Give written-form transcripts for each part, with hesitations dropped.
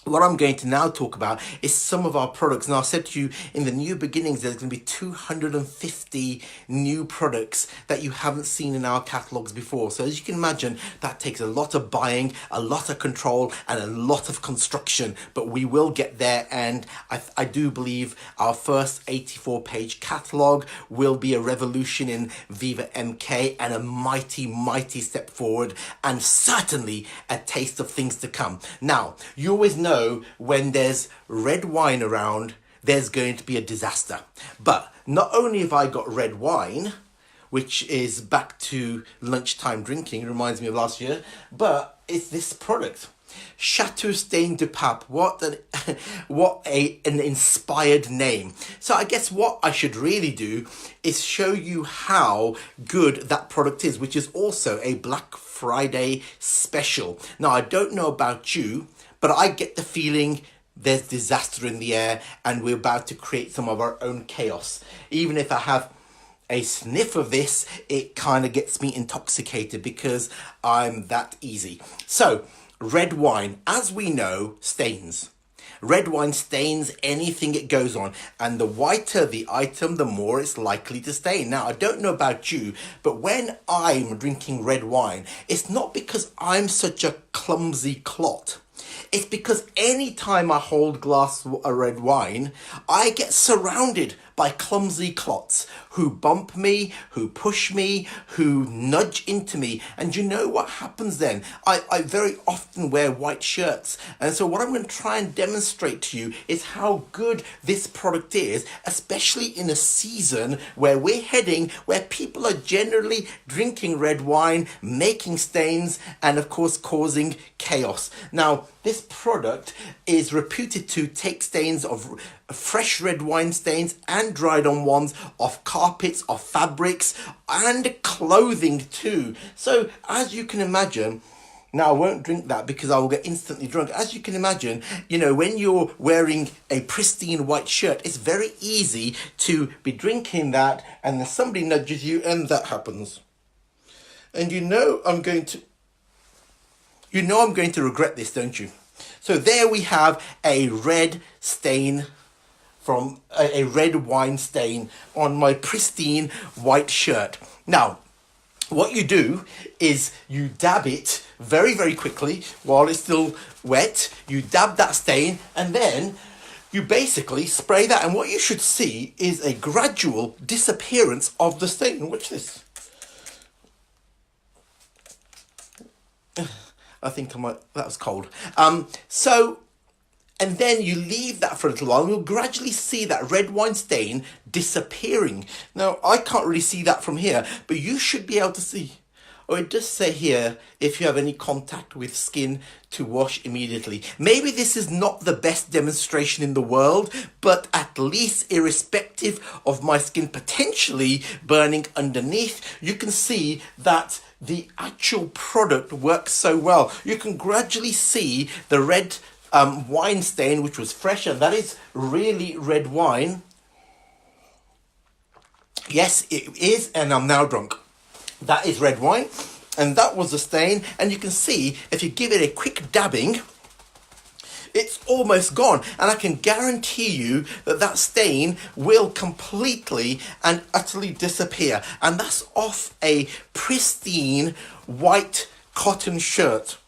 What I'm going to now talk about is some of our products. Now, I said to you in the new beginnings, there's going to be 250 new products that you haven't seen in our catalogs before. So as you can imagine, that takes a lot of buying, a lot of control, and a lot of construction. But we will get there, and I do believe our first 84-page catalog will be a revolution in Viva MK and a mighty, mighty step forward, and certainly a taste of things to come. Now, you always know when there's red wine around, there's going to be a disaster. But not only have I got red wine, which is back to lunchtime drinking, reminds me of last year, but it's this product. Chateau Stain du Pape. What an inspired name. So I guess what I should really do is show you how good that product is, which is also a Black Friday special. Now, I don't know about you, but I get the feeling there's disaster in the air and we're about to create some of our own chaos. Even if I have a sniff of this, it kind of gets me intoxicated because I'm that easy. So, red wine, as we know, stains. Red wine stains anything it goes on, and the whiter the item, the more it's likely to stain. Now, I don't know about you, but when I'm drinking red wine, it's not because I'm such a clumsy clot. It's because any time I hold glass of red wine, I get surrounded by clumsy clots who bump me, who push me, who nudge into me. And you know what happens then? I very often wear white shirts. And so what I'm going to try and demonstrate to you is how good this product is, especially in a season where we're heading, where people are generally drinking red wine, making stains, and of course causing chaos. Now, this product is reputed to take stains of fresh red wine stains and dried on ones, of carpets, of fabrics, and clothing too. So as you can imagine, now I won't drink that because I will get instantly drunk. As you can imagine, you know, when you're wearing a pristine white shirt, it's very easy to be drinking that and then somebody nudges you and that happens. And you know I'm going to regret this, don't you? So there we have a red stain from a red wine stain on my pristine white shirt. Now, what you do is you dab it very, very quickly while it's still wet. You dab that stain and then you basically spray that. And what you should see is a gradual disappearance of the stain. Watch this. I think that was cold. And then you leave that for a little while and you'll gradually see that red wine stain disappearing. Now, I can't really see that from here, but you should be able to see. Or it does say here, if you have any contact with skin, to wash immediately. Maybe this is not the best demonstration in the world, but at least irrespective of my skin potentially burning underneath, you can see that the actual product works so well. You can gradually see the red wine stain, which was fresh, and that is really red wine. Yes, it is, and I'm now drunk. That is red wine, and that was the stain. And you can see, if you give it a quick dabbing, it's almost gone. And I can guarantee you that that stain will completely and utterly disappear. And that's off a pristine white cotton shirt.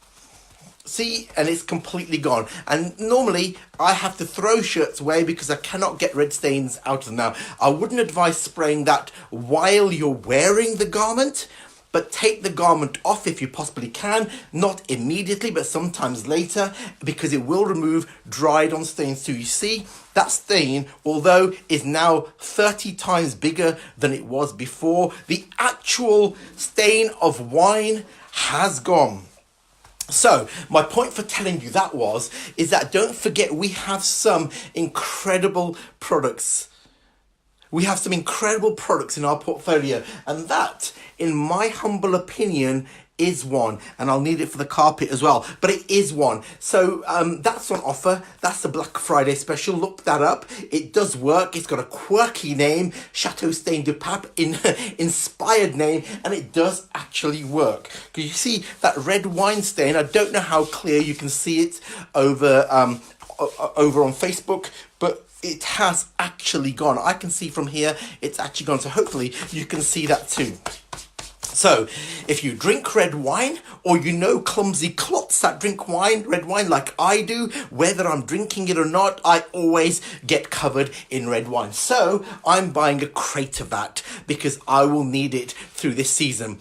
See, and it's completely gone. And normally I have to throw shirts away because I cannot get red stains out of them. Now, I wouldn't advise spraying that while you're wearing the garment, but take the garment off if you possibly can, not immediately, but sometimes later, because it will remove dried on stains too. You see, that stain, although is now 30 times bigger than it was before, the actual stain of wine has gone. So, my point for telling you that is that don't forget we have some incredible products. We have some incredible products in our portfolio, and that, in my humble opinion, is one, and I'll need it for the carpet as well, but it is one. So that's on offer. That's the Black Friday special. Look that up. It does work. It's got a quirky name, Chateau Stain de Pape, inspired name, and it does actually work. Can you see that red wine stain? I don't know how clear you can see it over over on Facebook, but it has actually gone. I can see from here it's actually gone, so hopefully you can see that too. So, if you drink red wine, or you know clumsy clots that drink red wine like I do, whether I'm drinking it or not, I always get covered in red wine. So, I'm buying a crate of that because I will need it through this season.